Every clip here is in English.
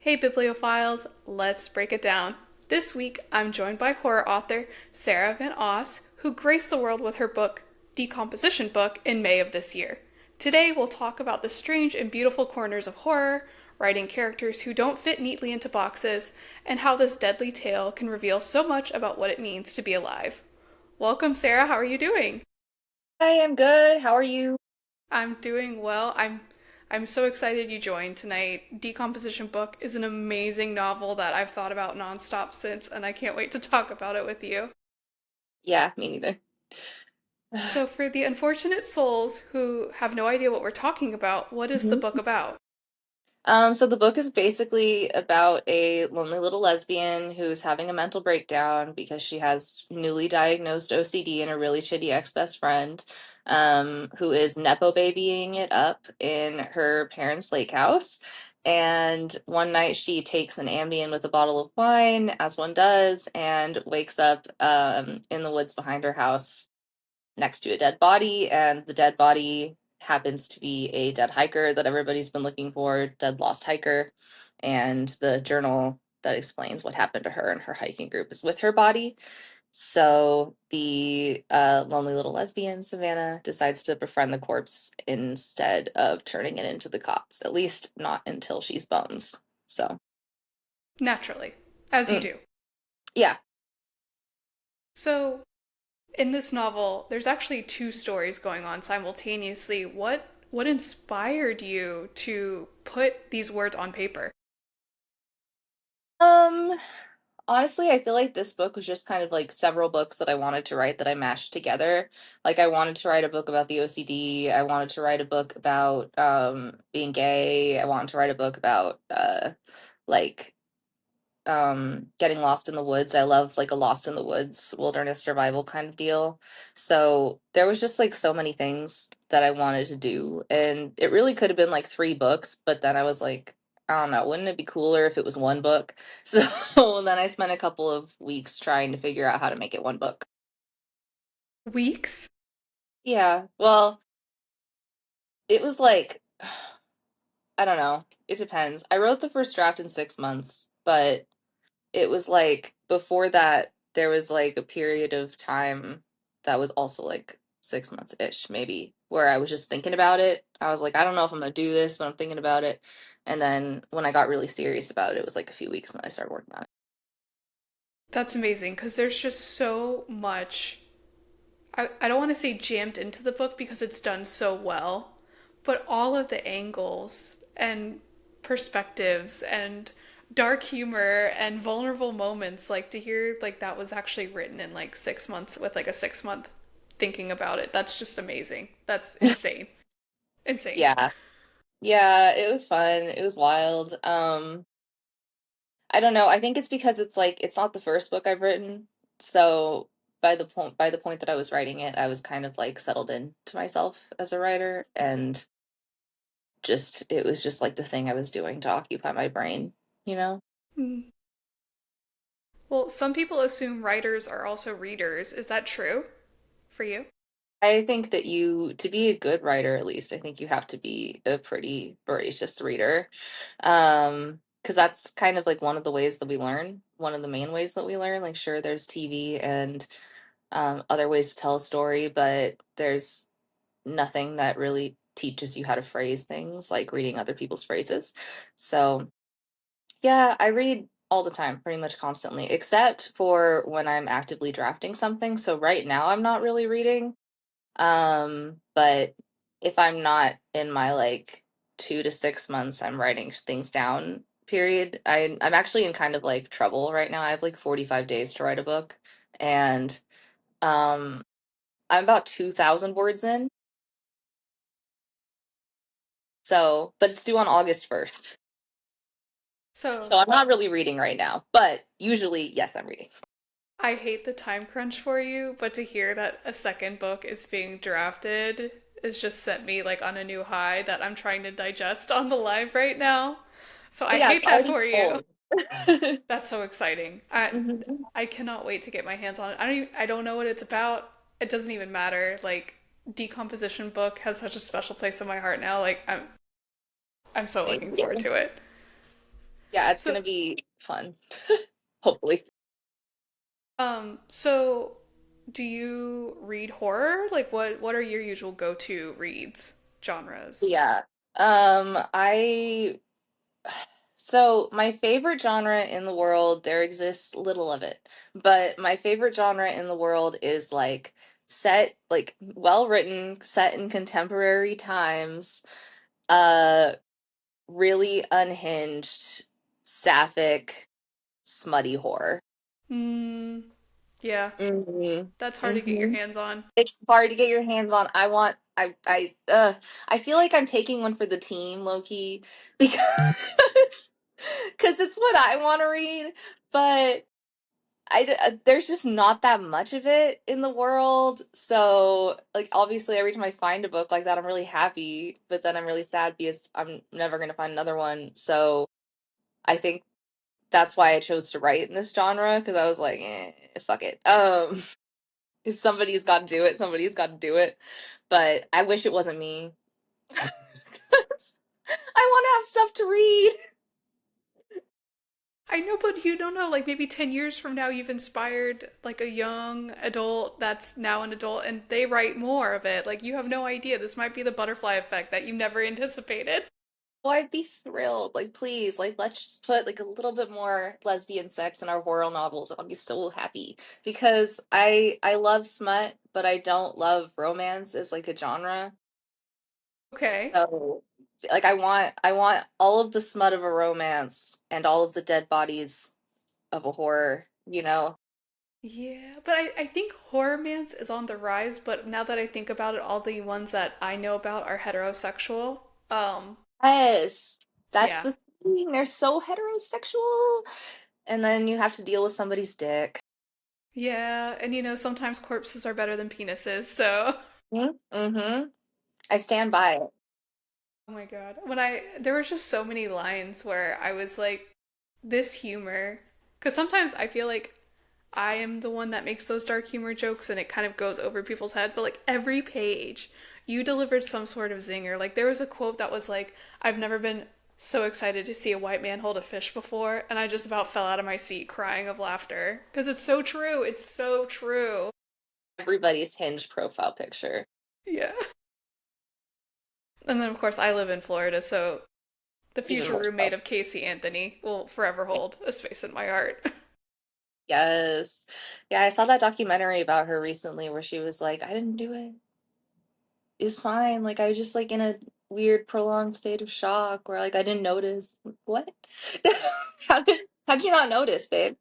Hey Bibliophiles, let's break it down. This week I'm joined by horror author Sara van Os, who graced the world with her book Decomposition Book in May of this year. Today we'll talk about the strange and beautiful corners of horror, writing characters who don't fit neatly into boxes, and how this deadly tale can reveal so much about what it means to be alive. Welcome, Sara. How are you doing? Hi, I'm good. How are you? I'm doing well. I'm so excited you joined tonight. Decomposition Book is an amazing novel that I've thought about nonstop since, and I can't wait to talk about it with you. Yeah, me neither. So, for the unfortunate souls who have no idea what we're talking about, what is the Mhm. book about? So the book is basically about a lonely little lesbian who's having a mental breakdown because she has newly diagnosed OCD and a really shitty ex-best friend, who is nepo babying it up in her parents' lake house. And one night she takes an Ambien with a bottle of wine, as one does, and wakes up in the woods behind her house next to a dead body, and the dead body happens to be a dead hiker that everybody's been looking for, dead lost hiker. And the journal that explains what happened to her and her hiking group is with her body. So the lonely little lesbian, Savannah, decides to befriend the corpse instead of turning it into the cops, at least not until she's bones. So, Naturally, as you mm, do. yeah. So, in this novel, there's actually two stories going on simultaneously. What inspired you to put these words on paper? Um, Honestly, I feel like this book was just kind of like several books that I wanted to write that I mashed together. Like I wanted to write a book about the OCD. I wanted to write a book about being gay. I wanted to write a book about like getting lost in the woods. I love like a lost in the woods wilderness survival kind of deal. So there was just like so many things that I wanted to do, and it really could have been like three books, but then I was like, I don't know, wouldn't it be cooler if it was one book? So then I spent a couple of weeks trying to figure out how to make it one book. Weeks? Yeah, well, it was like I don't know, it depends. I wrote the first draft in 6 months, but it was like before that there was like a period of time that was also like 6 months ish, maybe, where I was just thinking about it. I was like, I don't know if I'm gonna do this, but I'm thinking about it. And then when I got really serious about it, it was like a few weeks and then I started working on it. That's amazing because there's just so much. I don't want to say jammed into the book because it's done so well, but all of the angles and perspectives and dark humor and vulnerable moments, like to hear like that was actually written in like 6 months with like a 6 month thinking about it. That's just amazing. That's insane. Insane. Yeah. Yeah, it was fun. It was wild. I don't know. I think it's because it's like it's not the first book I've written. So by the point that I was writing it, I was kind of like settled in to myself as a writer, and just it was just like the thing I was doing to occupy my brain, you know? Mm. Well, some people assume writers are also readers. Is that true for you? I think that to be a good writer, at least, I think you have to be a pretty voracious reader. Because that's kind of like one of the ways that we learn, one of the main ways that we learn. Like, sure, there's TV and other ways to tell a story, but there's nothing that really teaches you how to phrase things like reading other people's phrases. So, yeah, I read all the time, pretty much constantly, except for when I'm actively drafting something. So right now I'm not really reading. But if I'm not in my like 2 to 6 months, I'm writing things down period. I'm actually in kind of like trouble right now. I have like 45 days to write a book, and um I'm about 2,000 words in. So, but it's due on August 1st. So So I'm not really reading right now, but usually, yes, I'm reading. I hate the time crunch for you, but to hear that a second book is being drafted has just sent me like on a new high that I'm trying to digest on the live right now. So I But yeah, it's hate that already for you. sold. That's so exciting. Mhm. I cannot wait to get my hands on it. I don't know what it's about. It doesn't even matter. Like Decomposition Book has such a special place in my heart now. I'm so Thank looking forward you. to it. Yeah, it's So, gonna be fun. Hopefully. so do you read horror? Like what are your usual go-to reads, genres? Yeah. I So my favorite genre in the world, there exists little of it, but my favorite genre in the world is like set, like well written, set in contemporary times, uh, really unhinged, sapphic, smutty horror. Mm, yeah, hmm that's hard to get your hmm hands on. It's hard to get your hands on. I feel like I'm taking one for the team, low key, because because it's what I want to read, but there's just not that much of it in the world. So, like, obviously, every time I find a book like that, I'm really happy, but then I'm really sad because I'm never gonna find another one. So, I think that's why I chose to write in this genre because I was like, fuck it. If somebody's got to do it, somebody's got to do it. But I wish it wasn't me. 'Cause I want to have stuff to read. I know, but you don't know, like maybe 10 years from now you've inspired like a young adult that's now an adult and they write more of it. Like you have no idea. This might be the butterfly effect that you never anticipated. Oh, I'd be thrilled. Like, please, like, let's just put like a little bit more lesbian sex in our horror novels. I'll be so happy because I love smut, but I don't love romance as like a genre. Okay. So, like, I want all of the smut of a romance and all of the dead bodies of a horror. You know? Yeah, but I think horror mance is on the rise, but now that I think about it, all the ones that I know about are heterosexual. Yes, that's Yeah. the thing. They're so heterosexual, and then you have to deal with somebody's dick. Yeah, and sometimes corpses are better than penises, so Mm-hmm. I stand by it. oh my God. There were just so many lines where I was like, this humor. Because sometimes I feel like I am the one that makes those dark humor jokes and it kind of goes over people's head. But like every page, you delivered some sort of zinger. Like there was a quote that was like, I've never been so excited to see a white man hold a fish before. And I just about fell out of my seat crying of laughter. Because it's so true. It's so true. Everybody's Hinge profile picture. Yeah. And then, of course, I live in Florida, so the Even future more roommate so. of Casey Anthony will forever hold a space in my heart. Yes. Yeah, I saw that documentary about her recently where she was like, I didn't do it. It's fine. Like I was just like in a weird prolonged state of shock where like I didn't notice. What? How'd you not notice, babe?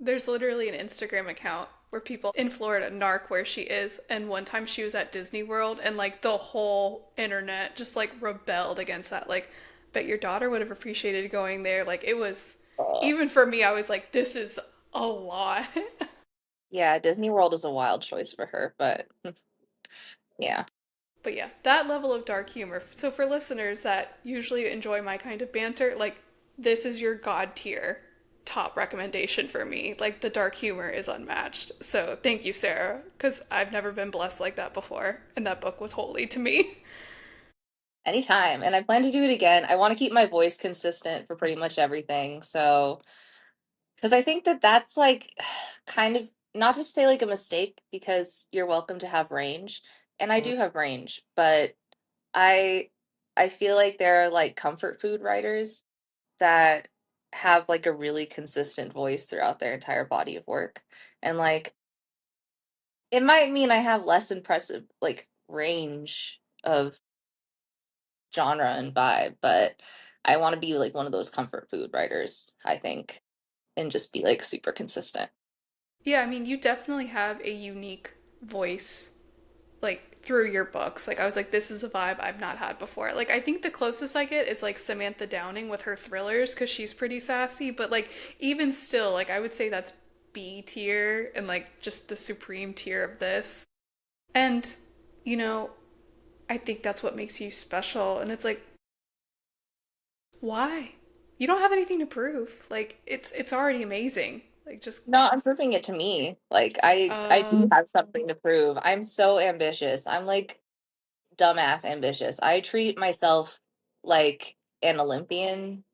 There's literally an Instagram account where people in Florida narc where she is, and one time she was at Disney World, and like the whole internet just like rebelled against that. Like, bet your daughter would have appreciated going there. Like, it was, Uh, even for me, I was like, this is a lot. yeah, Disney World is a wild choice for her, but yeah. But yeah, that level of dark humor. So for listeners that usually enjoy my kind of banter, like this is your god tier top recommendation for me. Like the dark humor is unmatched. So thank you, Sarah, because I've never been blessed like that before, and that book was holy to me. Anytime. And I plan to do it again. I want to keep my voice consistent for pretty much everything. So, because I think that that's like kind of not to say like a mistake because you're welcome to have range. And I do have range, but I I feel like there are like comfort food writers that have like a really consistent voice throughout their entire body of work. And like it might mean I have less impressive like range of genre and vibe, but I want to be like one of those comfort food writers, I think, and just be like super consistent. Yeah, I mean, you definitely have a unique voice like through your books. Like I was like, this is a vibe I've not had before. Like I think the closest I get is like Samantha Downing with her thrillers because she's pretty sassy. But like even still, like I would say that's B tier and like just the supreme tier of this. And you know, I think that's what makes you special. And it's like, why? You don't have anything to prove. Like it's already amazing. Like just No, I'm proving it to me. Like I do have something to prove. I'm so ambitious. I'm like dumbass ambitious. I treat myself like an Olympian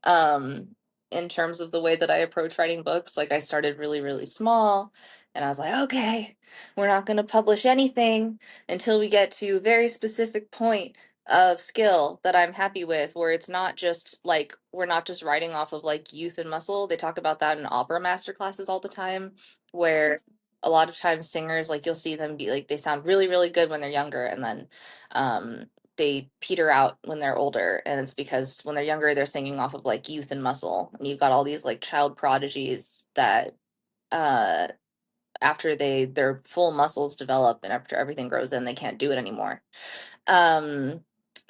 Um, in terms of the way that I approach writing books, like I started really, really small, and I was like, okay, we're not going to publish anything until we get to a very specific point of skill that I'm happy with, where it's not just like we're not just writing off of like youth and muscle. They talk about that in opera master classes all the time, where a lot of times singers, like you'll see them be like they sound really, really good when they're younger, and then um they peter out when they're older, and it's because when they're younger they're singing off of like youth and muscle, and you've got all these like child prodigies that uh after their full muscles develop and after everything grows in, they can't do it anymore. um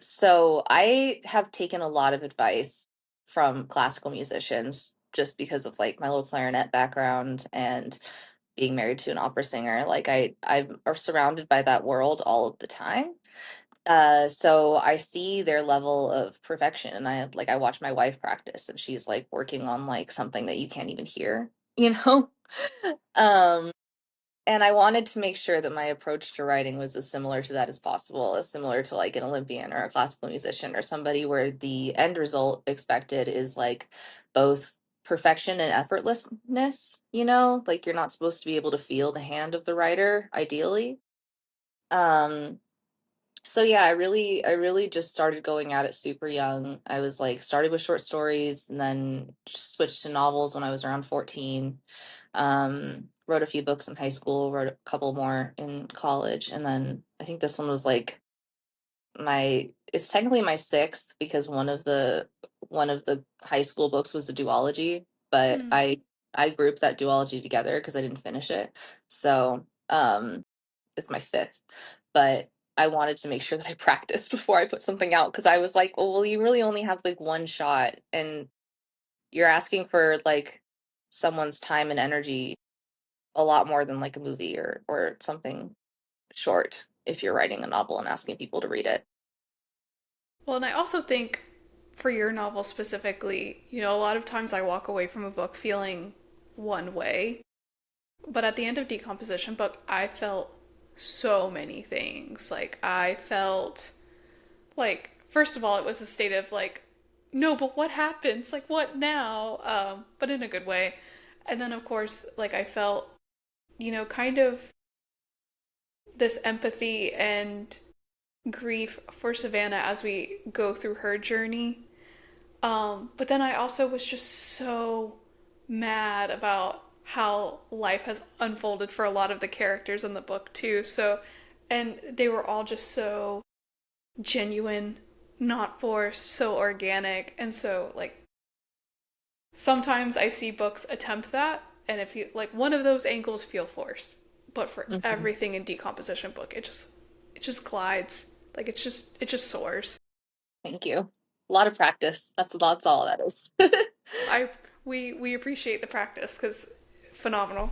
so I have taken a lot of advice from classical musicians just because of like my little clarinet background and being married to an opera singer. Like I'm surrounded by that world all of the time. So I see their level of perfection, and I watch my wife practice, and she's like working on like something that you can't even hear, you know? Um, and I wanted to make sure that my approach to writing was as similar to that as possible, as similar to like an Olympian or a classical musician or somebody where the end result expected is like both perfection and effortlessness, you know? Like you're not supposed to be able to feel the hand of the writer, ideally. Um, so yeah, I really just started going at it super young. I was like started with short stories and then switched to novels when I was around 14. Wrote a few books in high school, wrote a couple more in college, and then I think this one was like my it's technically my sixth because one of the high school books was a duology, but Hmm. I grouped that duology together because I didn't finish it. So it's my fifth, but I wanted to make sure that I practiced before I put something out because I was like, oh, well, you really only have like one shot, and you're asking for like someone's time and energy a lot more than like a movie or something short if you're writing a novel and asking people to read it. Well, and I also think for your novel specifically, a lot of times I walk away from a book feeling one way, but at the end of Decomposition Book, I felt so many things. Like, I felt like, first of all, it was a state of like, no, but what happens? Like, what now? But in a good way. And then, of course, like, I felt, kind of this empathy and grief for Savannah as we go through her journey. But then I also was just so mad about how life has unfolded for a lot of the characters in the book too. So, and they were all just so genuine, not forced, so organic. And so like sometimes I see books attempt that and if you like one of those angles feel forced. But for Mhm. everything in Decomposition Book, it just glides. Like it just soars. Thank you. A lot of practice. That's all that is. I we appreciate the practice because phenomenal.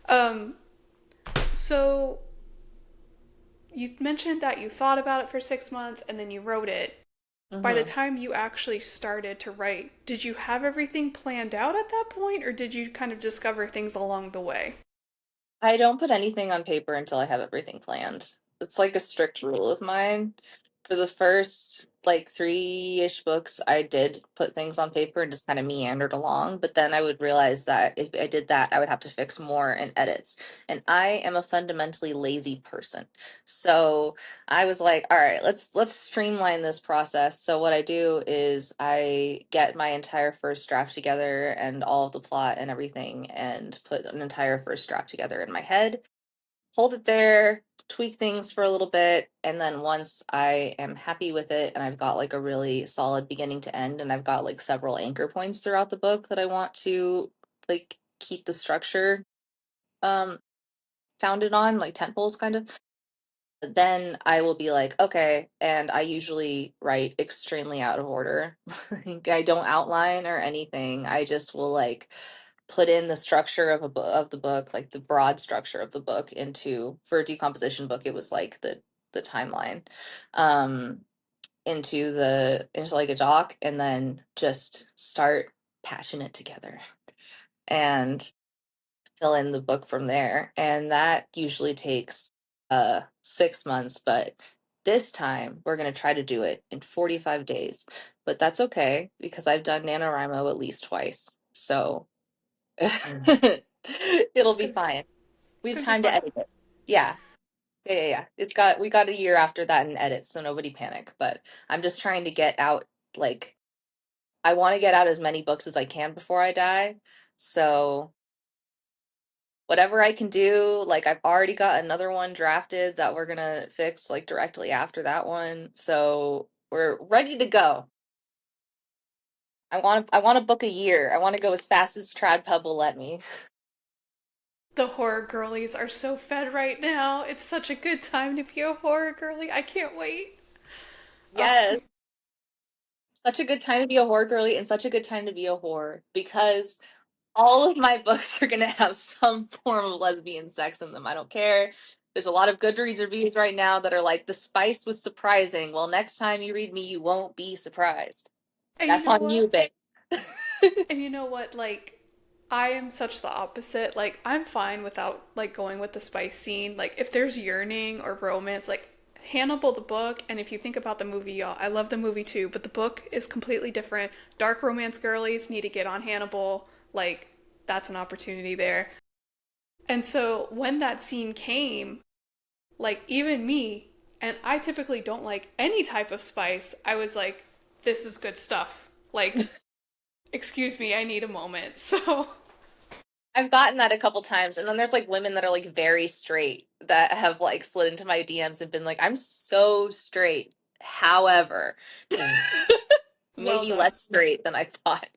Um, so you mentioned that you thought about it for 6 months and then you wrote it. By the hmm time you actually started to write, did you have everything planned out at that point, or did you kind of discover things along the way? I don't put anything on paper until I have everything planned. It's like a strict rule of mine. For the first like three-ish books, I did put things on paper and just kind of meandered along. But then I would realize that if I did that, I would have to fix more and edits. And I am a fundamentally lazy person. So I was like, all right, let's streamline this process. So what I do is I get my entire first draft together and all of the plot and everything and put an entire first draft together in my head, hold it there, tweak things for a little bit, and then once I am happy with it and I've got like a really solid beginning to end and I've got like several anchor points throughout the book that I want to like keep the structure um founded on, like tent poles kind of, then I will be like, okay, and I usually write extremely out of order. Like, I don't outline or anything. I just will like put in the structure of of the book, like the broad structure of the book into for a decomposition book, it was like the timeline. Um into like a doc and then just start patching it together and fill in the book from there. And that usually takes 6 months, but This time, we're going to try to do it in 45 days. But that's okay because I've done NaNoWriMo at least twice. So it'll It's be gonna fine. We it's have gonna be time to fun. edit it. Yeah. Yeah. We got a year after that in edits, so nobody panic. But I'm just trying to get out, like, I want to get out as many books as I can before I die. So whatever I can do, like I've already got another one drafted that we're gonna fix like directly after that one. So we're ready to go. I want to book a year. I want to go as fast as TradPub will let me. The horror girlies are so fed right now. It's such a good time to be a horror girly. I can't wait. Oh, Yes. Such a good time to be a horror girly and such a good time to be a whore because all of my books are gonna have some form of lesbian sex in them. I don't care. There's a lot of Goodreads reviews right now that are like, the spice was surprising. Well, next time you read me, you won't be surprised. and you That's know on you, what? babe. And you know what? Like, I am such the opposite. Like, I'm fine without like going with the spice scene. Like, if there's yearning or romance, like Hannibal the book, and if you think about the movie, y'all, I love the movie too, but the book is completely different. Dark romance girlies need to get on Hannibal. Like, that's an opportunity there. And so when that scene came, like even me, and I typically don't like any type of spice, I was like, this is good stuff. Like, excuse me, I need a moment. So, I've gotten that a couple times, and then there's like women that are like very straight that have like slid into my DMs and been like, "I'm so straight." However, well maybe done. less straight than I thought.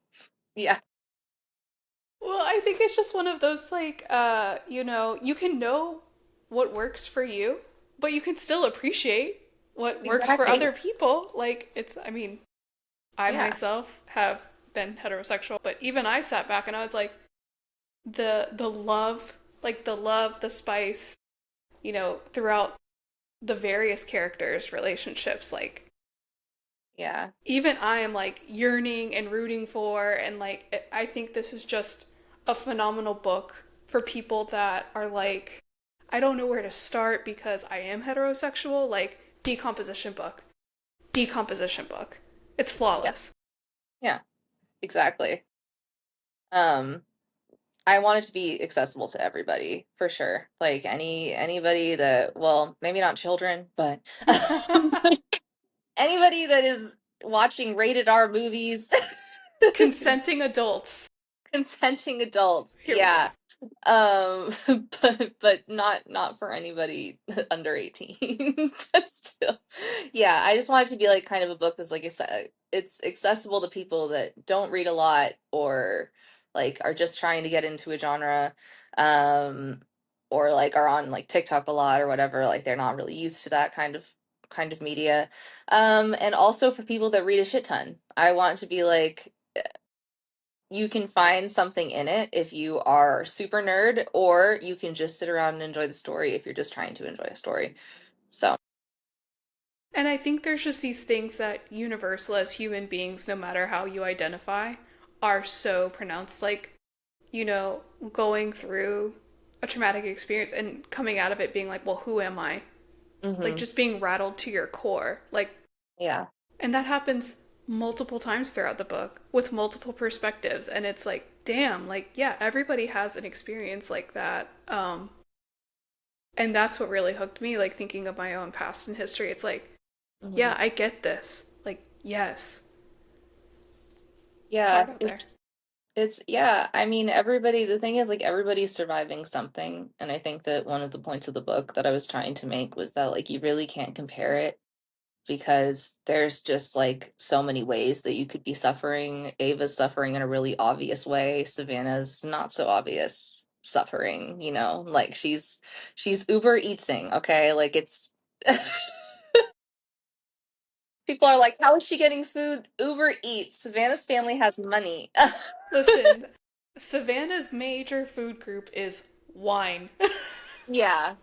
Yeah, Well, I think it's just one of those like you can know what works for you, but you can still appreciate what works for exactly. other people. Like it's I mean, I Yeah. myself have been heterosexual, but even I sat back and I was like the love, like the love, the spice, throughout the various characters' relationships, like Yeah. even I am like yearning and rooting for, and like I think this is just a phenomenal book for people that are like, I don't know where to start because I am heterosexual. Like, Decomposition Book. Decomposition Book. It's Yeah. flawless. Yeah. Exactly. Um, I want it to be accessible to everybody for sure. Like anybody that, well, maybe not children, but anybody that is watching rated R movies. Consenting adults. Consenting adults, Here we go. yeah. Um, but not for anybody under 18. But still, yeah, I just want it to be like kind of a book that's like it's accessible to people that don't read a lot or like are just trying to get into a genre, um, or like are on like TikTok a lot or whatever. Like they're not really used to that kind of media. And also for people that read a shit ton. I want it to be like you can find something in it if you are super nerd, or you can just sit around and enjoy the story if you're just trying to enjoy a story. So, And I think there's just these things that universal as human beings, no matter how you identify, are so pronounced. Like, going through a traumatic experience and coming out of it being like, well, who am I? Like, hmm just being rattled to your core. Like, yeah, and that happens multiple times throughout the book with multiple perspectives. And it's like, damn, like, yeah, everybody has an experience like that. And that's what really hooked me, like, thinking of my own past and history. It's like, hmm yeah, I get this. Like, yes, it's yeah, hard out there. yeah, I mean, everybody, the thing is, like, everybody's surviving something. And I think that one of the points of the book that I was trying to make was that, like, you really can't compare it because there's just like so many ways that you could be suffering. Ava's suffering in a really obvious way. Savannah's not so obvious suffering, like she's Uber Eatsing, okay? Like it's people are like, how is she getting food? Uber Eats. Savannah's family has money. Listen, Savannah's major food group is wine. Yeah,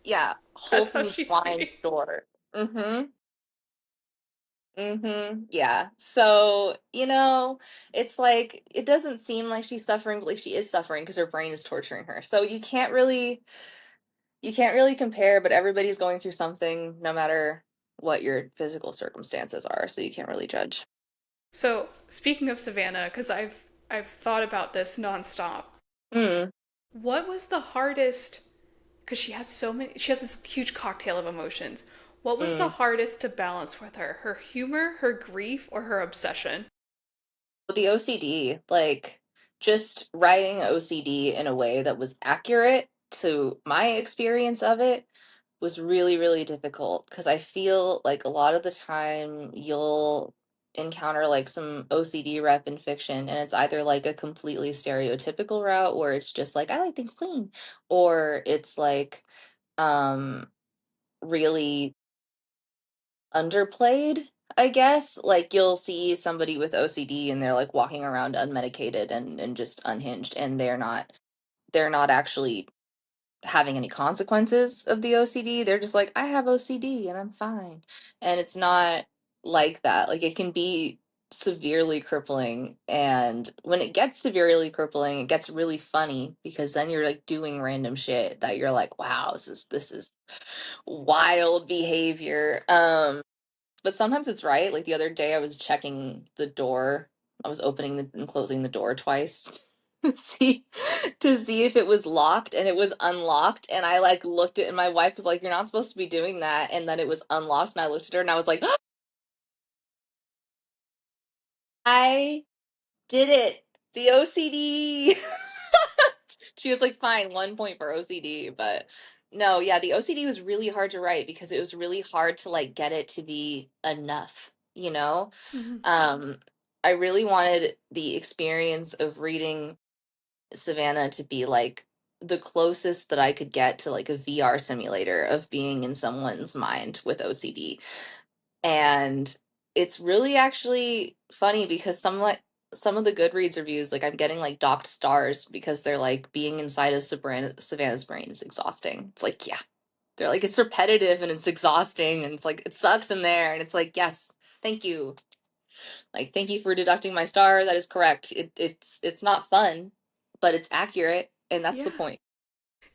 yeah. Whole That's how Foods she's wine feeding. store. Mm-hmm. Yeah. So, it's like it doesn't seem like she's suffering, but like she is suffering because her brain is torturing her. So you can't really compare, but everybody's going through something no matter what your physical circumstances are, so you can't really judge. So speaking of Savannah, because I've thought about this nonstop. Mm, What was the hardest? Because she has so many. She has this huge cocktail of emotions. What was the mm. hardest to balance with her? Her humor, her grief, or her obsession? But the OCD, like just writing OCD in a way that was accurate to my experience of it was really, really difficult because I feel like a lot of the time you'll encounter like some OCD rep in fiction, and it's either like a completely stereotypical route where it's just like I like things clean, or it's like um really underplayed, I guess. Like you'll see somebody with OCD and they're like walking around unmedicated and just unhinged, and they're not actually having any consequences of the OCD. They're just like, I have OCD and I'm fine. And it's not like that. Like it can be severely crippling. And when it gets severely crippling, it gets really funny because then you're like doing random shit that you're like, wow, this is wild behavior. But sometimes it's right. Like the other day, I was checking the door. I was opening and closing the door twice to see if it was locked, and it was unlocked. And I like looked at, and my wife was like, "You're not supposed to be doing that." And then it was unlocked, and I looked at her, and I was like, "I did it. The OCD." She was like, "Fine, 1 point for OCD." But no, yeah, the OCD was really hard to write because it was really hard to like get it to be enough, you know? Mm-hmm. Um, I really wanted the experience of reading Savannah to be like the closest that I could get to like a VR simulator of being in someone's mind with OCD. And it's really actually funny because some of the Goodreads reviews, like I'm getting like docked stars because they're like being inside of Savannah's brain is exhausting. It's like, yeah. They're like, it's repetitive and it's exhausting and it's like it sucks in there. And it's like, yes, thank you. Like, thank you for deducting my star. That is correct. It's not fun, but it's accurate, and that's the Yeah. point.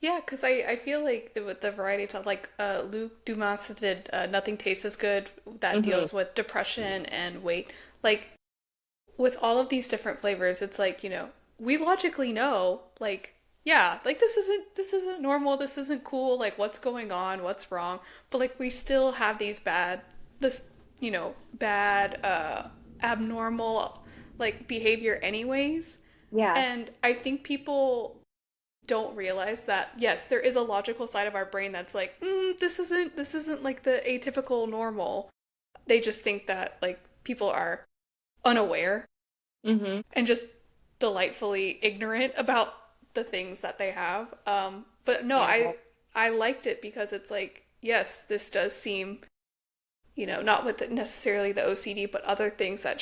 Yeah, because I feel like with the variety of stuff, like Luke Dumas did Nothing Tastes as Good, that Mm-hmm. deals with depression and weight. Like, with all of these different flavors, it's like, we logically know, like, yeah, like this isn't normal, this isn't cool, like what's going on, what's wrong. But like we still have these this, bad, abnormal like behavior anyways. Yeah. And I think people don't realize that yes, there is a logical side of our brain that's like, this isn't like the atypical normal. They just think that like people are unaware Mm-hmm. and just delightfully ignorant about the things that they have. But no, Yeah. I liked it because it's like, yes, this does seem, not with necessarily the OCD, but other things that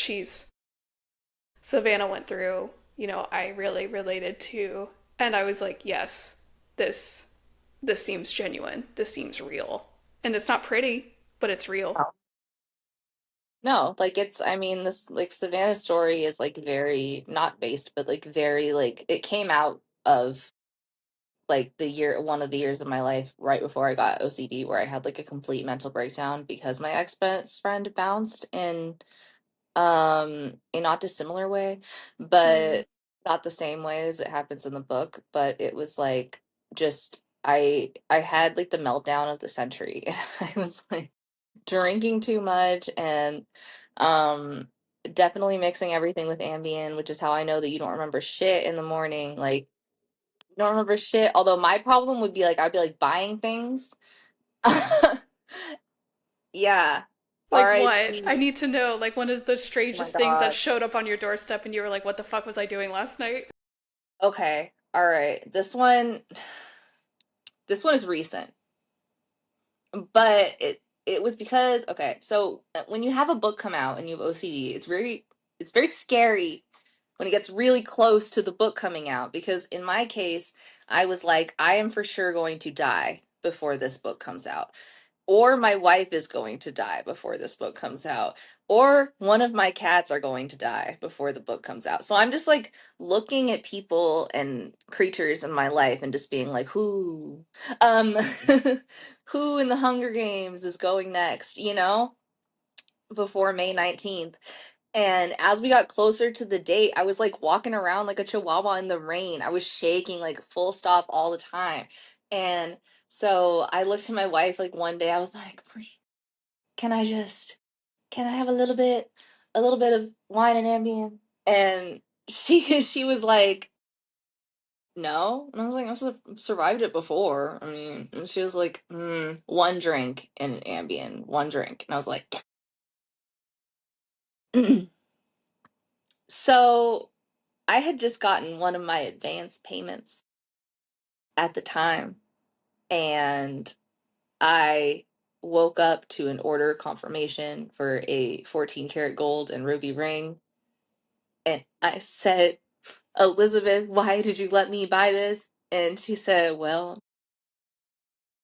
Savannah went through. I really related to, and I was like, yes, this this seems genuine. This seems real, and it's not pretty, but it's real. Oh. No, like it's, I mean, this like Savannah's story is like very not based, but like very like it came out of like one of the years of my life right before I got OCD, where I had like a complete mental breakdown because my ex best friend bounced in a not dissimilar way, Mm. but not the same way as it happens in the book. But it was like just I had like the meltdown of the century. I was like drinking too much and um definitely mixing everything with Ambien, which is how I know that you don't remember shit in the morning. Like you don't remember shit. Although my problem would be like I'd be like buying things. Yeah. Like what? I R.I.P. need to know. Like one of the Oh my strangest things that God. showed up on your doorstep, and you were like, "What the fuck was I doing last night?" Okay. All right. This one is recent. But it was because okay, so when you have a book come out and you have OCD, it's very scary when it gets really close to the book coming out because in my case, I was like I am for sure going to die before this book comes out, or my wife is going to die before this book comes out, or one of my cats are going to die before the book comes out. So I'm just like looking at people and creatures in my life and just being like, um, who in the Hunger Games is going next, before May 19th. And as we got closer to the date, I was like walking around like a chihuahua in the rain. I was shaking like full stop all the time. And so I looked at my wife like one day, I was like, please, can I just can I have a little bit of wine and Ambien? And she was like, no. And I was like, I've survived it before. I mean, and she was like, one drink and Ambien, one drink. And I was like, so I had just gotten one of my advance payments at the time, and I woke up to an order confirmation for a 14 karat gold and ruby ring. And I said, Elizabeth, why did you let me buy this? And she said, well,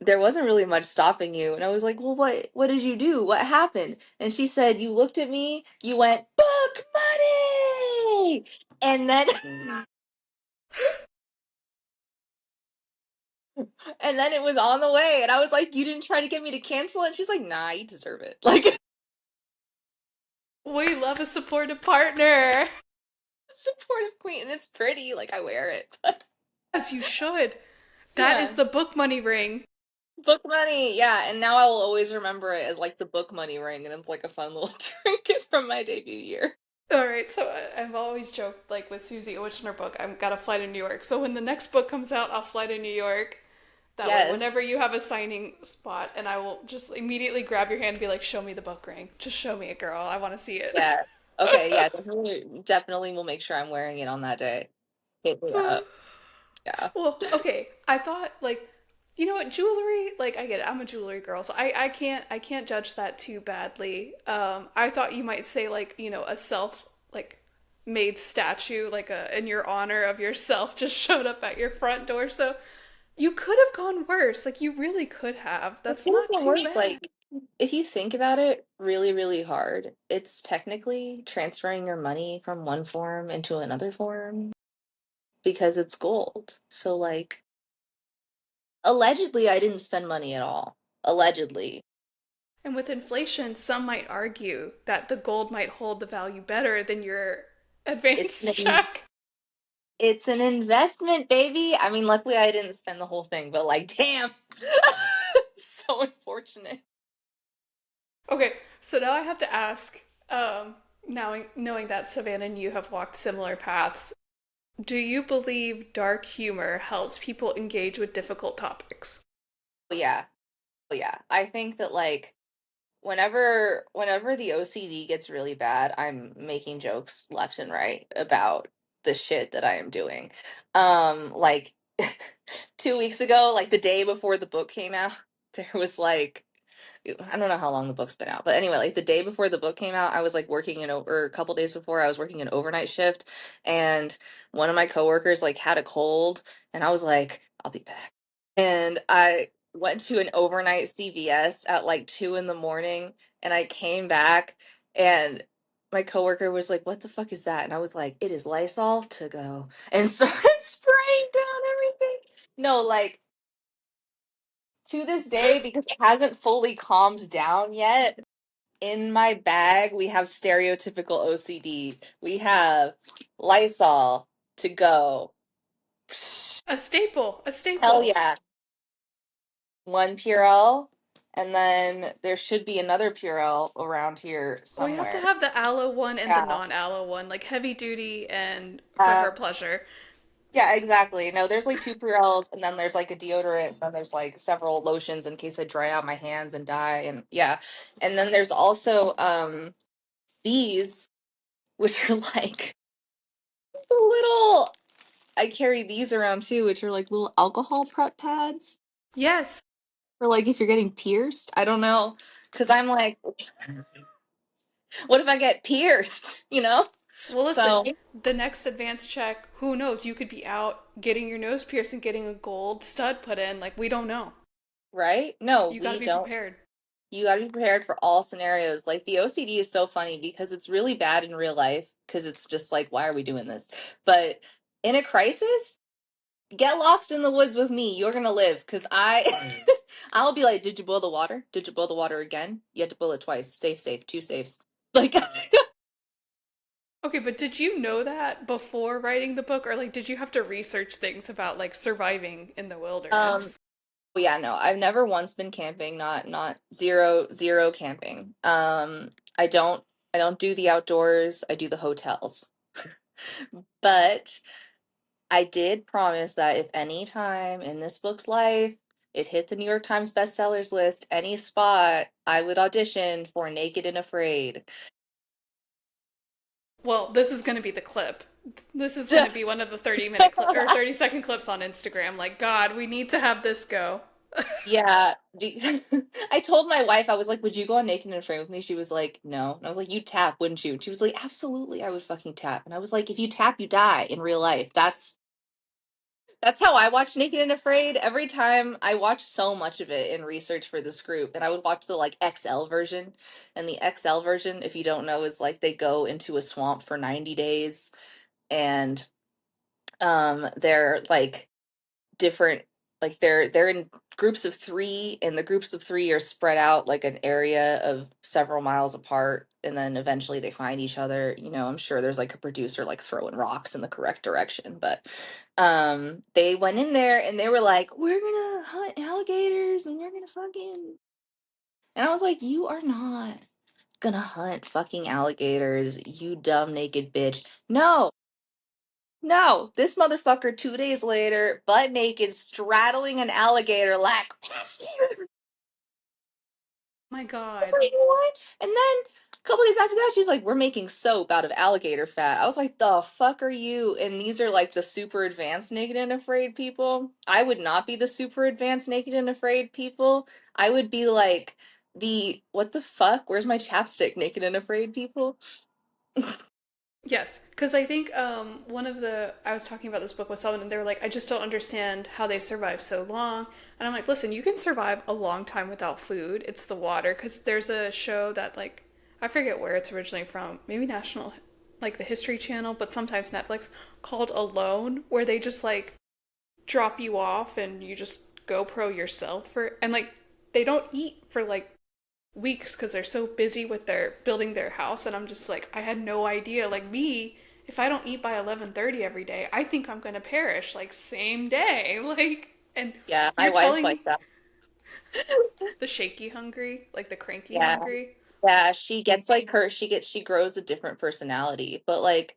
there wasn't really much stopping you. And I was like, well, what did you do? What happened? And she said, you looked at me, you went, book money. And then and then it was on the way. And I was like, you didn't try to get me to cancel it? And she's like, nah, you deserve it. Like We love a supportive partner. supportive queen. And it's pretty, like I wear it. But As you should. That is yeah. the book money ring. Book money, yeah, and now I will always remember it as like the book money ring, and it's like a fun little trinket from my debut year. All right, so I've always joked like with Susie Oich in her book, I've got to fly to New York. So when the next book comes out, I'll fly to New York. That way, whenever Yes, you have a signing spot, and I will just immediately grab your hand and be like, "Show me the book ring. Just show me it, girl. I want to see it." yeah, okay, yeah, definitely will make sure I'm wearing it on that day. Hit me up, yeah. Well, okay. I thought like, you know what, jewelry, like I get it. I'm a jewelry girl, so I can't judge that too badly. I thought you might say like, a self like made statue like a in your honor of yourself just showed up at your front door. So you could have gone worse. Like you really could have. It That's could have not been too worse. bad. Like, if you think about it really, really hard, it's technically transferring your money from one form into another form because it's gold. So, like, allegedly, I didn't spend money at all. Allegedly. And with inflation, some might argue that the gold might hold the value better than your It's advance an check. it's an investment, baby. I mean, luckily I didn't spend the whole thing, but like, damn. So unfortunate. Okay, so now I have to ask, now knowing that Savannah and you have walked similar paths, do you believe dark humor helps people engage with difficult topics? But yeah. But yeah. I think that like whenever the OCD gets really bad, I'm making jokes left and right about the shit that I am doing. Like 2 weeks ago, like the day before the book came out, there was like I don't know how long the book's been out, but anyway, like the day before the book came out, I was like working or a couple days before, I was working an overnight shift, and one of my coworkers like had a cold, and I was like, I'll be back. And I went to an overnight CVS at like 2 in the morning, and I came back, and my coworker was like, "What the fuck is that?" And I was like, "It is Lysol to go," and started spraying down everything. No, like to this day, because it hasn't fully calmed down yet, in my bag, we have stereotypical OCD. We have Lysol to go. A staple, a Hell staple. yeah. One Purell, and then there should be another Purell around here We have to somewhere. have the aloe one and the Yeah. non-aloe one, like heavy duty and for Uh, her pleasure. yeah, exactly. No, there's like two Purells, and then there's like a deodorant, and then there's like several lotions in case I dry out my hands and die, and yeah. And then there's also these, which are like little I carry these around too, which are like little alcohol prep pads Yes. for like if you're getting pierced. I don't know, because I'm like, what if I get pierced? Well, listen, So the next advance check, who knows? You could be out getting your nose pierced and getting a gold stud put in. Like, we don't know. right? No, You got to we be don't. prepared. You gotta be prepared for all scenarios. Like the OCD is so funny because it's really bad in real life because it's just like, why are we doing this? But in a crisis, get lost in the woods with me. You're gonna live because I'll be like, did you boil the water? Did you boil the water again? You have to boil it twice. Safe, safe, two safes. Like, Okay, but did you know that before writing the book, or like did you have to research things about like surviving in the um, wilderness? yeah, no, I've never once been camping. Not zero camping. I don't I don't do the outdoors. I do the hotels. But I did promise that if any time in this book's life it hit the New York Times bestsellers list, any spot, I would audition for Naked and Afraid. Well, this is going to be the clip. This is going to be one of the 30-minute or 30-second clips on Instagram. Like, God, we need to have this go. Yeah, I told my wife, I was like, "Would you go on Naked and Afraid with me?" She was like, "No." And I was like, "You tap, wouldn't you?" And she was like, "Absolutely, I would fucking tap." And I was like, "If you tap, you die in real life." That's how I watch Naked and Afraid. Every time I watch so much of it in research for this group, and I would watch the like XL version. And the XL version, if you don't know, is like they go into a swamp for 90 days and they're like different, like they're in groups of three, and the groups of three are spread out like an area of several miles apart, and then eventually they find each other. I'm sure there's like a producer like throwing rocks in the correct direction, but they went in there and they were like, we're gonna hunt alligators and we're gonna fucking, and I was like, you are not gonna hunt fucking alligators, you dumb naked bitch. No, this motherfucker 2 days later, butt naked, straddling an alligator like, pass me the. My I was God. like, what? And then a couple days after that, she's like, we're making soap out of alligator fat. I was like, the fuck are you? And these are like the super advanced Naked and Afraid people. I would not be the super advanced Naked and Afraid people. I would be like the, what the fuck? Where's my chapstick, Naked and Afraid people? Yes, because I think one of the I was talking about this book with someone, and they were like, "I just don't understand how they survive so long." And I'm like, "Listen, you can survive a long time without food. It's the water." Because there's a show that like I forget where it's originally from, maybe National, like the History Channel, but sometimes Netflix, called Alone, where they just like drop you off and you just GoPro yourself for, and like they don't eat for like weeks because they're so busy with their building their house. And I'm just like, I had no idea. Like me, if I don't eat by 11:30 every day, I think I'm going to perish like same day. Like, and Yeah, my you're wife's telling like me that. the shaky hungry, like the cranky Yeah. hungry. Yeah, she gets like she grows a different personality. But like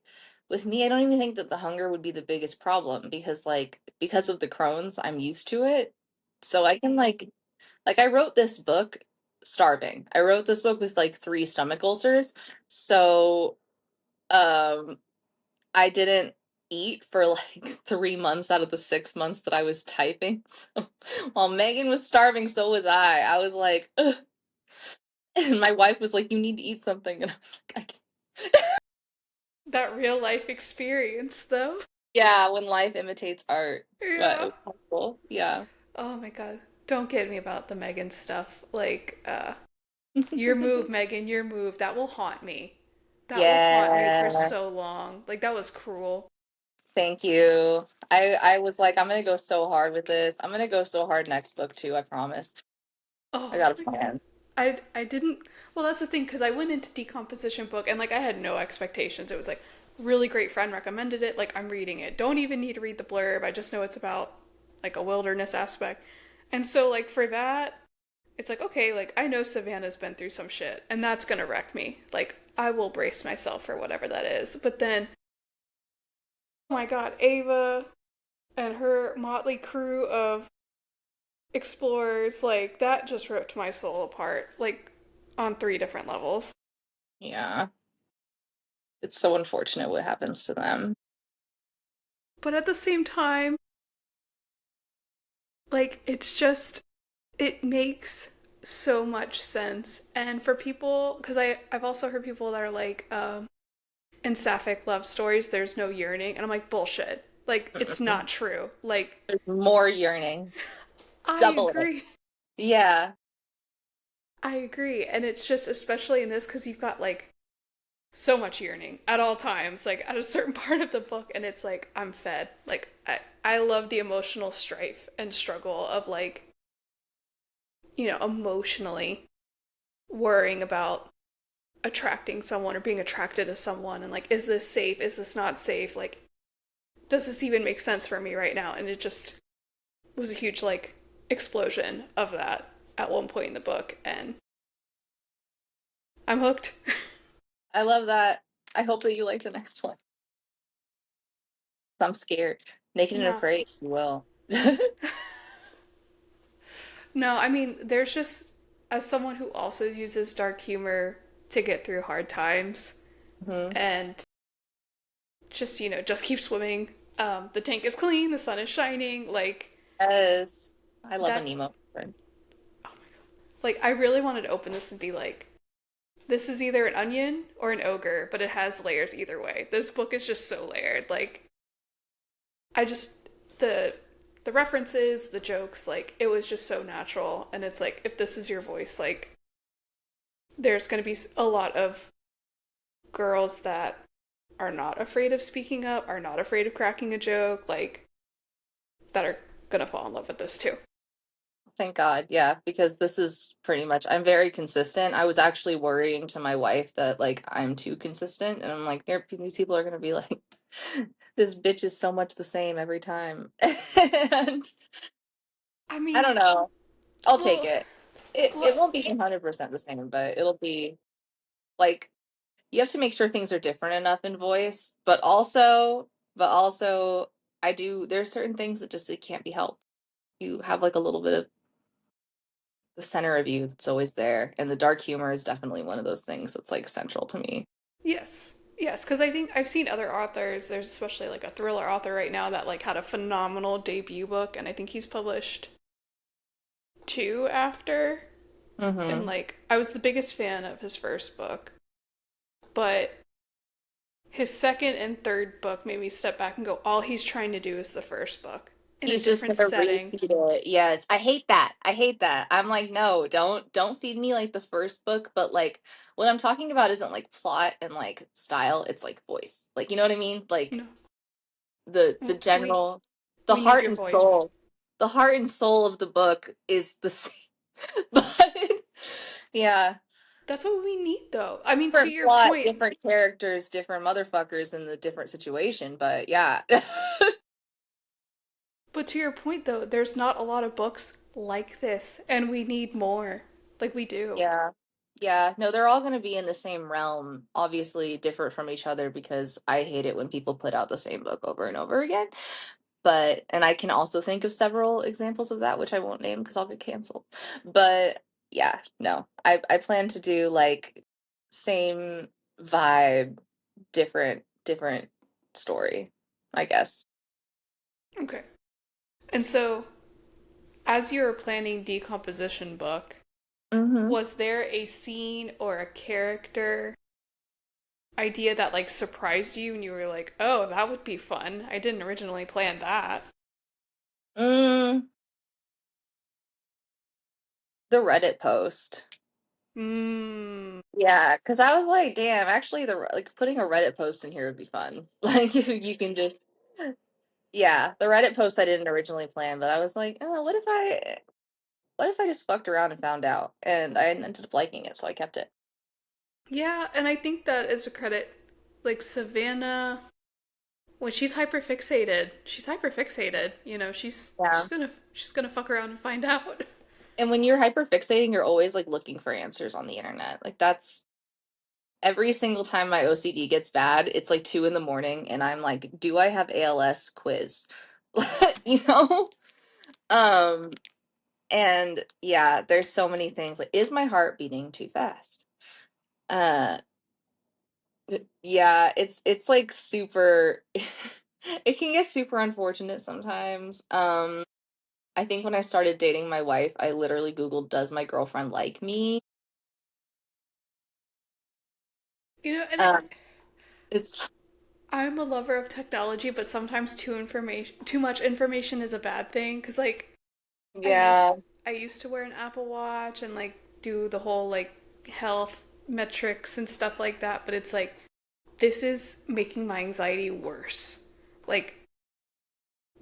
with me, I don't even think that the hunger would be the biggest problem because because of the Crohn's, I'm used to it. So I can I wrote this book starving. I wrote this book with like three stomach ulcers. So um I didn't eat for like 3 months out of the 6 months that I was typing. So while Megan was starving, so was I. I was like, ugh. And my wife was like, "You need to eat something," and I was like, "I can't." That real life experience, though. Yeah, when life imitates art, but it Yeah. was helpful. Yeah. Oh my God. Don't get me about the Megan stuff. Like, your move, Megan, your move. That will haunt me. That will haunt me for Yeah. so long. Like, that was cruel. Thank you. I was like, I'm gonna go so hard with this. I'm gonna go so hard next book too, I promise. I Oh got a my God. plan. I didn't, well, that's the thing, because I went into Decomposition Book and like I had no expectations. It was like really great friend recommended it. Like I'm reading it. Don't even need to read the blurb. I just know it's about like a wilderness aspect. And so like for that, it's like okay, like I know Savannah's been through some shit and that's gonna wreck me. Like I will brace myself for whatever that is. But then, oh my God, Ava and her motley crew of explorers, like that just ripped my soul apart, like on three different levels. Yeah. It's so unfortunate what happens to them. But at the same time, like it's just it makes so much sense. And for people, because I've also heard people that are like, in sapphic love stories, there's no yearning, and I'm like bullshit. Like it's Mm-mm. not true. Like There's more yearning. I Double it. agree. Yeah. I agree. And it's just, especially in this, because you've got like so much yearning at all times, like at a certain part of the book, and it's like, I'm fed. Like, I love the emotional strife and struggle of like, emotionally worrying about attracting someone or being attracted to someone and like, is this safe? Is this not safe? Like, does this even make sense for me right now? And it just was a huge like explosion of that at one point in the book, and I'm hooked. I love that. I hope that you like the next one. I'm scared. Naked and No. Afraid, you will. No, I mean, there's just, as someone who also uses dark humor to get through hard times hmm and just, just keep swimming. The tank is clean, the sun is shining. Like, Yes. I love a that, Nemo reference. oh my God. Like, I really wanted to open this and be like, this is either an onion or an ogre, but it has layers either way. This book is just so layered. Like, I just, the, the references, the jokes, like, it was just so natural. And it's like, if this is your voice, like, there's going to be a lot of girls that are not afraid of speaking up, are not afraid of cracking a joke, like that are gonna fall in love with this too. Thank God, yeah, because this is pretty much, I'm very consistent. I was actually worrying to my wife that like I'm too consistent, and I'm like, these people are gonna be like, this bitch is so much the same every time. And I I don't mean, know. I'll take well, it. It well won't be 100% the same, but it'll be like you have to make sure things are different enough in voice, but also I do there's certain things that just it can't be helped. You have like a little bit of the center of you that's always there, and the dark humor is definitely one of those things that's like central to me. yes, yes, because I think I've seen other authors. There's especially like a thriller author right now that like had a phenomenal debut book, and I think he's published two after. And Mm-hmm. like, I was the biggest fan of his first book, but his second and third book made me step back and go, all he's trying to do is the first book in a He's just different gonna setting. repeat it. Yes, I hate that. I hate that. I'm like, no, don't feed me like the first book, but like what I'm talking about isn't like plot and like style, it's like voice. Like you know what I mean? Like No, the we general the we need heart your and voice. soul. The heart and soul of the book is the same. But yeah, That's what we need, though. I mean, to different your plot, point, different characters, different motherfuckers in the different situation, but yeah. but to your point, though, there's not a lot of books like this, and we need more. Like we do. Yeah. Yeah. No, they're all going to be in the same realm, obviously different from each other because I hate it when people put out the same book over and over again. But, and I can also think of several examples of that, which I won't name because I'll get canceled. But yeah, no, I plan to do like same vibe, different story, I guess. Okay. And so, as you were planning Decomposition Book, hmm was there a scene or a character idea that like surprised you and you were like, oh, that would be fun? I didn't originally plan that. Mm, the Reddit post. Mmm. Yeah, because I was like, damn, actually the like putting a Reddit post in here would be fun. Like you can just yeah, the Reddit post I didn't originally plan, but I was like, oh, what if I just fucked around and found out? And I ended up liking it, so I kept it. Yeah, and I think that is a credit. Like Savannah, when she's hyper fixated. Yeah. She's gonna fuck around and find out. And when you're hyper fixating, you're always like looking for answers on the internet. Like that's every single time my OCD gets bad, it's like 2 in the morning and I'm like, do I have ALS quiz? You know? Um And yeah, there's so many things. Like, is my heart beating too fast? Uh, yeah, it's like super it can get super unfortunate sometimes. I think when I started dating my wife, I literally Googled, does my girlfriend like me? And Um, it's I'm a lover of technology, but sometimes too much information is a bad thing. Cause like I yeah, used I used to wear an Apple Watch, and like do the whole like health metrics and stuff like that, but it's like this is making my anxiety worse. Like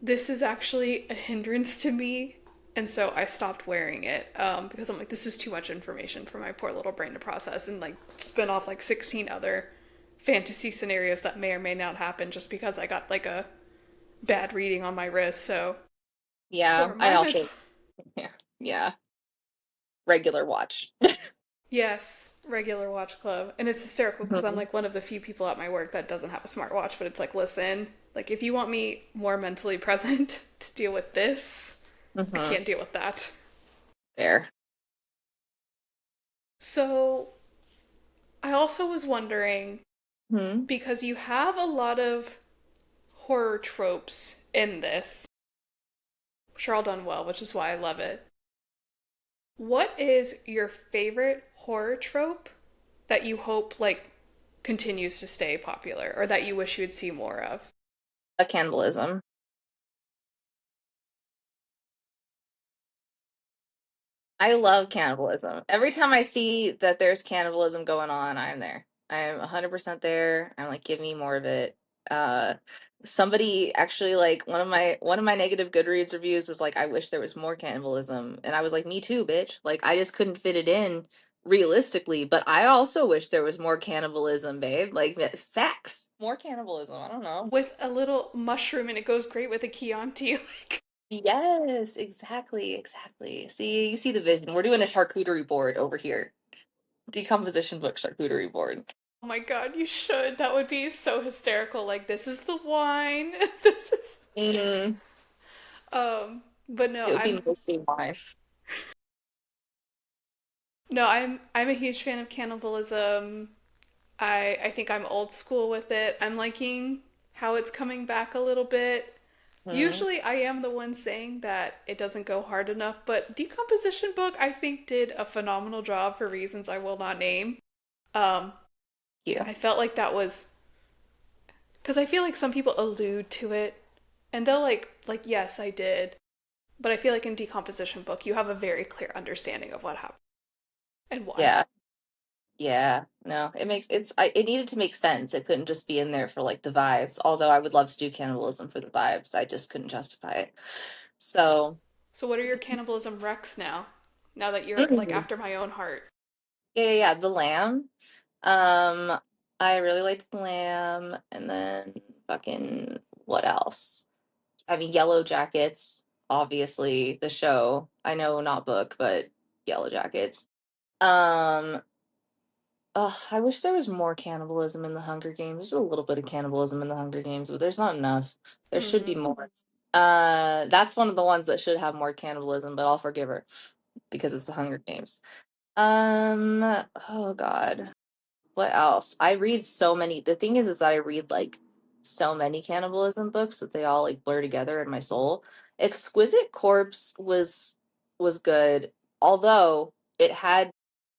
this is actually a hindrance to me. And so I stopped wearing it because I'm like, this is too much information for my poor little brain to process and like spin off like 16 other fantasy scenarios that may or may not happen just because I got like a bad reading on my wrist. So Yeah, poor I my mental. also, yeah, yeah, regular watch. Yes, regular watch club. And it's hysterical because I'm Mhm. like one of the few people at my work that doesn't have a smartwatch, but it's like, listen, like if you want me more mentally present to deal with this, I Mhm. can't deal with that. Fair. So I also was wondering Hmm. because you have a lot of horror tropes in this, which are all done well, which is why I love it. What is your favorite horror trope that you hope like continues to stay popular or that you wish you would see more of? A cannibalism. I love cannibalism. Every time I see that there's cannibalism going on, I'm there. I'm 100% there. I'm like, give me more of it. Uh, somebody actually like one of my negative Goodreads reviews was like, I wish there was more cannibalism, and I was like, me too, bitch. Like, I just couldn't fit it in realistically, but I also wish there was more cannibalism, babe. Like, facts, more cannibalism. I don't know. With a little mushroom and it goes great with a Chianti. Like, Yes, exactly, exactly. See, you see the vision. We're doing a charcuterie board over here. Decomposition book charcuterie board. oh my god, you should. That would be so hysterical. Like this is the wine. This is Mm, but no, it would be I'm mostly wine. I'm a huge fan of cannibalism. I think I'm old school with it. I'm liking how it's coming back a little bit. Mm, Usually I am the one saying that it doesn't go hard enough, but Decomposition Book I think did a phenomenal job for reasons I will not name. Um yeah, I felt like that was because I feel like some people allude to it and they'll like yes, I did. But I feel like in Decomposition Book you have a very clear understanding of what happened and why. yeah, yeah. No, it needed to make sense. It couldn't just be in there for like the vibes. Although I would love to do cannibalism for the vibes, I just couldn't justify it. So, So what are your cannibalism recs now? Now that you're like mm, after my own heart. yeah, yeah, yeah, the lamb. Um, I really liked the lamb, and then fucking what else? I mean, Yellow Jackets, obviously the show. I know not book, but Yellow Jackets. Um, I wish there was more cannibalism in the Hunger Games. There's a little bit of cannibalism in the Hunger Games, but there's not enough. There should be Mm. more. That's one of the ones that should have more cannibalism, but I'll forgive her because it's the Hunger Games. Um, oh God. What else? I read so many. The thing is that I read like so many cannibalism books that they all like blur together in my soul. Exquisite Corpse was good, although it had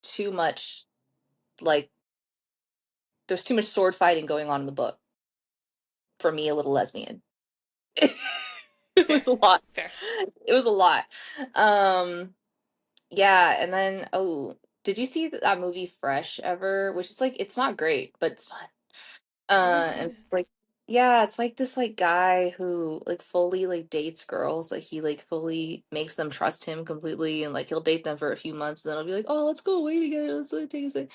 too much like there's too much sword fighting going on in the book for me, a little lesbian. It Fair. was a lot. Fair. It was a lot. Um, yeah, and then did you see that movie Fresh ever? Which is like it's not great, but it's fun. I haven't seen And it. it's like, yeah, it's like this like guy who like fully like dates girls. Like he like fully makes them trust him completely, and like he'll date them for a few months, and then he'll be like, oh, let's go away together. Let's like take a sec.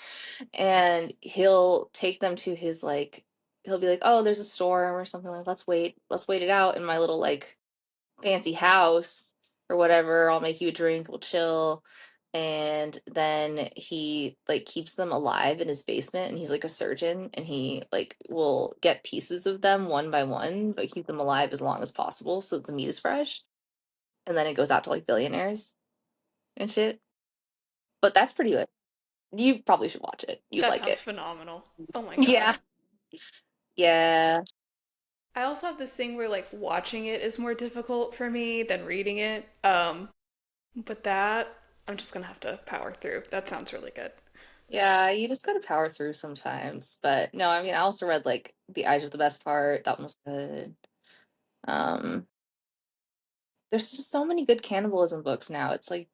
And he'll take them to his like, he'll be like, oh, there's a storm or something like, let's wait it out in my little like fancy house or whatever. I'll make you a drink, we'll chill. And then he like keeps them alive in his basement, and he's like a surgeon, and he like will get pieces of them one by one, but keep them alive as long as possible so that the meat is fresh. And then it goes out to like billionaires and shit. But that's pretty good. You probably should watch it. You'd That like sounds it. phenomenal. Oh my Yeah. god. Yeah. I also have this thing where like watching it is more difficult for me than reading it. But that I'm just gonna have to power through. That sounds really good. Yeah, you just gotta power through sometimes. But no, I mean I also read like The Eyes of the Best Part. That one was good. Um, there's just so many good cannibalism books now. It's like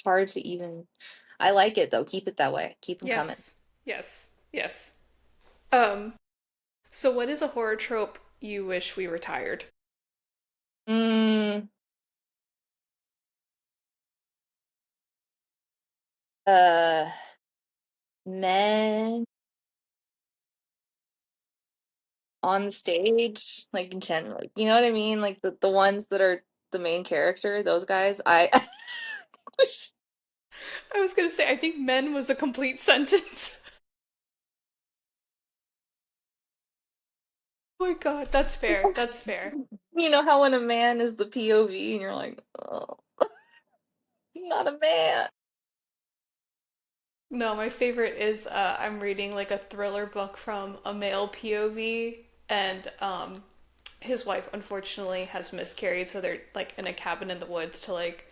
hard to even. I like it though. Keep it that way. Keep them coming. Yes. Yes. Yes. Um, so what is a horror trope you wish we retired? Mm, uh, men on stage, like in general, you know what I mean? Like the ones that are the main character, those guys. I wish. I was gonna say, I think men was a complete sentence. Oh my God, that's fair. That's fair. You know how when a man is the POV and you're like, oh, not a man. No, my favorite is I'm reading like a thriller book from a male POV, and his wife unfortunately has miscarried, so they're like in a cabin in the woods to like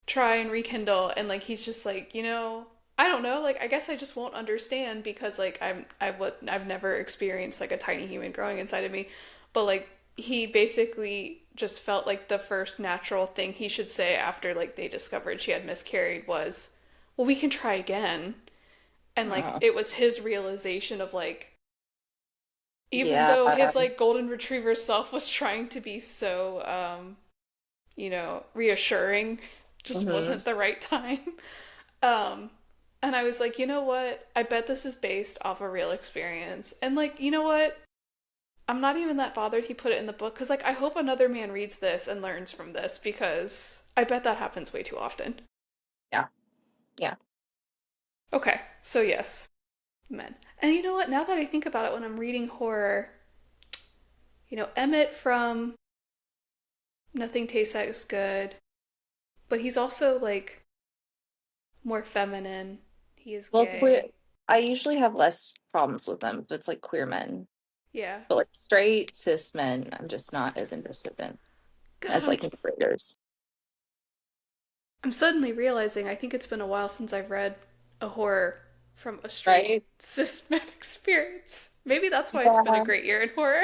try and rekindle, and like he's just like, I don't know, like I guess I just won't understand because like I've never experienced like a tiny human growing inside of me, but like he basically just felt like the first natural thing he should say after like they discovered she had miscarried was, well, we can try again. And like Oh, it was his realization of like, even yeah. though his like golden retriever self was trying to be so reassuring, just Hmm. wasn't the right time. um and I was like, you know what, I bet this is based off a real experience, and like, you know what, I'm not even that bothered he put it in the book, because like I hope another man reads this and learns from this, because I bet that happens way too often. Yeah. Yeah. Okay, so yes, men. And you know what, now that I think about it, when I'm reading horror, Emmett from Nothing Tastes as Good, but he's also like more feminine. He is Well, queer. gay. I usually have less problems with them if it's like queer men, Yeah. but like straight cis men, I'm just not as interested in God, as like narrators, I'm suddenly realizing I think it's been a while since I've read a horror from a straight right? cis men experience. Maybe that's why it's been a Yeah. great year in horror.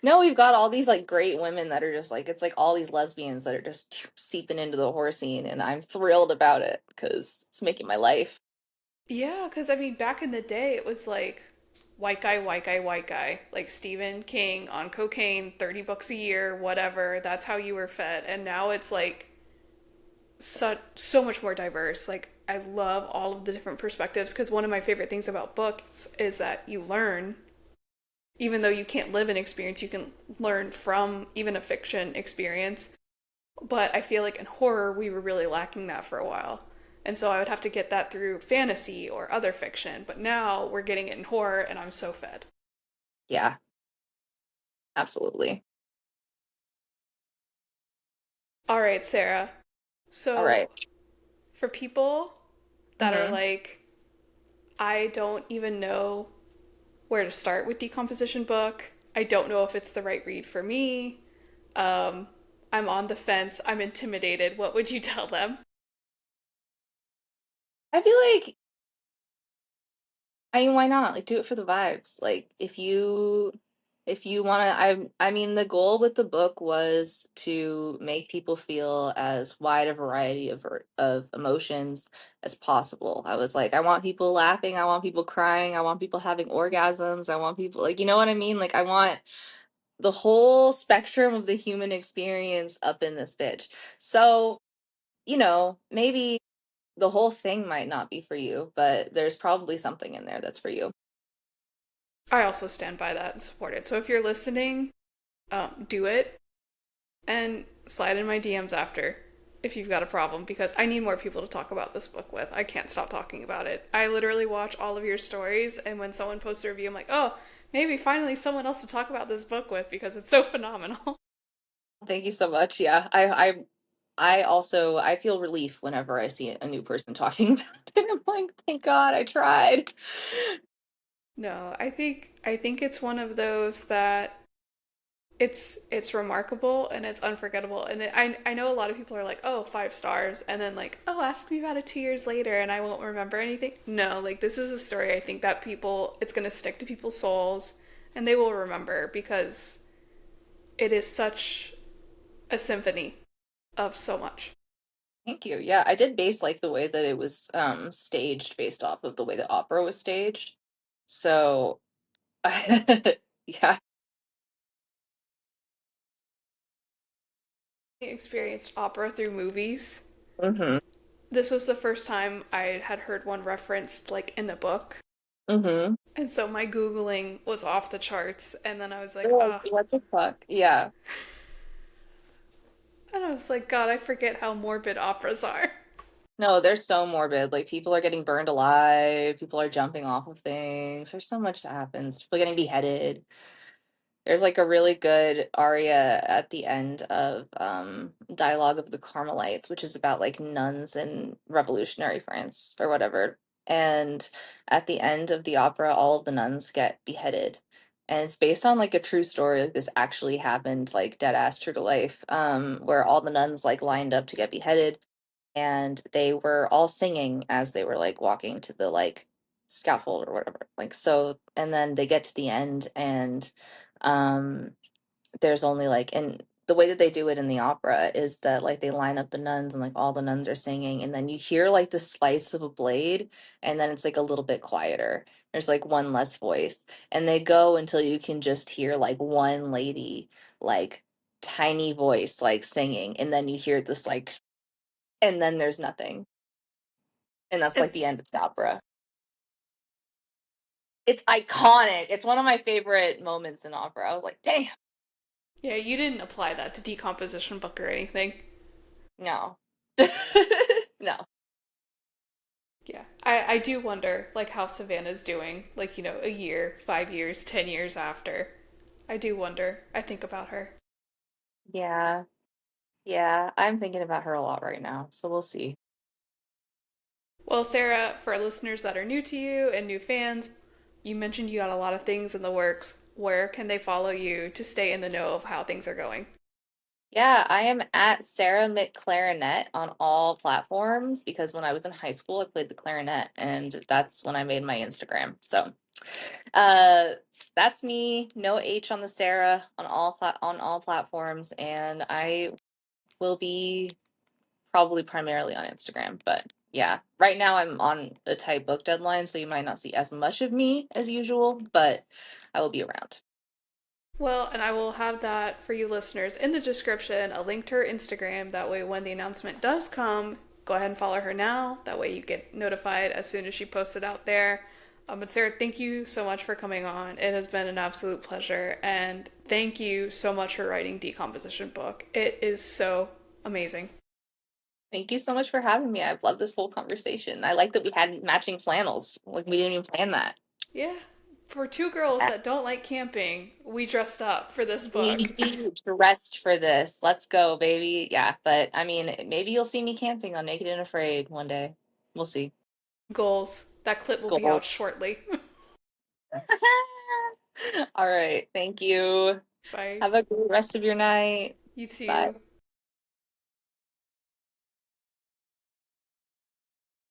No, we've got all these like great women that are just like it's like all these lesbians that are just seeping into the horror scene, and I'm thrilled about it because it's making my life. Yeah, because I mean, back in the day, it was like white guy, white guy, white guy. Like Stephen King on cocaine, 30 books a year, whatever. That's how you were fed. And now it's like so much more diverse. Like I love all of the different perspectives, because one of my favorite things about books is that you learn, even though you can't live an experience, you can learn from even a fiction experience. But I feel like in horror we were really lacking that for a while. And so I would have to get that through fantasy or other fiction, but now we're getting it in horror and I'm so fed. Yeah, absolutely. All right, Sarah. All So right. for people that are Mm-hmm. like, I don't even know where to start with Decomposition Book. I don't know if it's the right read for me. Um, I'm on the fence. I'm intimidated. What would you tell them? I feel like I mean, why not? Like, do it for the vibes. Like, if you want to, I mean, the goal with the book was to make people feel as wide a variety of emotions as possible. I was like, I want people laughing, I want people crying, I want people having orgasms, I want people like, you know what I mean? Like, I want the whole spectrum of the human experience up in this bitch. So, maybe the whole thing might not be for you, but there's probably something in there that's for you. I also stand by that and support it. So if you're listening, do it and slide in my DMs after if you've got a problem, because I need more people to talk about this book with. I can't stop talking about it. I literally watch all of your stories, and when someone posts a review, I'm like, oh, maybe finally someone else to talk about this book with because it's so phenomenal. Thank you so much. Yeah, I also I feel relief whenever I see a new person talking about it. I'm like, thank God I tried. No, I think it's one of those that it's remarkable and it's unforgettable, and I know a lot of people are like, oh, 5 stars, and then like, oh, ask me about it 2 years later and I won't remember anything. No, like this is a story I think that people, it's going to stick to people's souls and they will remember, because it is such a symphony of so much. Thank you. Yeah, I did base like the way that it was staged based off of the way the opera was staged. So yeah. I experienced opera through movies. Mm-hmm. This was the first time I had heard one referenced like in a book. Mm-hmm. And so my Googling was off the charts. And then I was like, Like, ah. what the fuck? Yeah. And I was like, God, I forget how morbid operas are. No, they're so morbid. Like people are getting burned alive, people are jumping off of things. There's so much that happens. People getting beheaded. There's like a really good aria at the end of Dialogue of the Carmelites, which is about like nuns in revolutionary France or whatever. And at the end of the opera, all of the nuns get beheaded. And it's based on like a true story. Like this actually happened, like dead ass true to life, where all the nuns like lined up to get beheaded, and they were all singing as they were like walking to the like scaffold or whatever. Like so, and then they get to the end, and um there's only like, and the way that they do it in the opera is that like they line up the nuns and like all the nuns are singing, and then you hear like the slice of a blade, and then it's like a little bit quieter. There's like one less voice, and they go until you can just hear like one lady, like tiny voice like singing, and then you hear this like, and then there's nothing, and that's And like the end of the opera. It's iconic. It's one of my favorite moments in opera. I was like, damn. yeah, you didn't apply that to Decomposition Book or anything. No. No. Yeah. I do wonder, like, how Savannah's doing, like, a year, 5 years, 10 years after. I do wonder. I think about her. Yeah. Yeah. I'm thinking about her a lot right now, so we'll see. Well, Sarah, for listeners that are new to you and new fans, you mentioned you got a lot of things in the works. Where can they follow you to stay in the know of how things are going? Yeah, I am at Sarah McClarinet on all platforms because when I was in high school, I played the clarinet, and that's when I made my Instagram. So, uh, that's me. No H on the Sarah on all platforms, and I will be probably primarily on Instagram. But yeah, right now I'm on a tight book deadline, so you might not see as much of me as usual, but I will be around. Well, and I will have that for you listeners in the description, a link to her Instagram. That way, when the announcement does come, go ahead and follow her now. That way, you get notified as soon as she posts it out there. But Sarah, thank you so much for coming on. It has been an absolute pleasure. And thank you so much for writing Decomposition Book. It is so amazing. Thank you so much for having me. I've loved this whole conversation. I like that we had matching flannels. Like we didn't even plan that. Yeah. For two girls that don't like camping, we dressed up for this book. We dressed for this. Let's go, baby. Yeah, but I mean, maybe you'll see me camping on Naked and Afraid one day. We'll see. Goals. That clip will be out Goals. shortly. All right. Thank you. Bye. Have a great rest of your night. You Bye. too.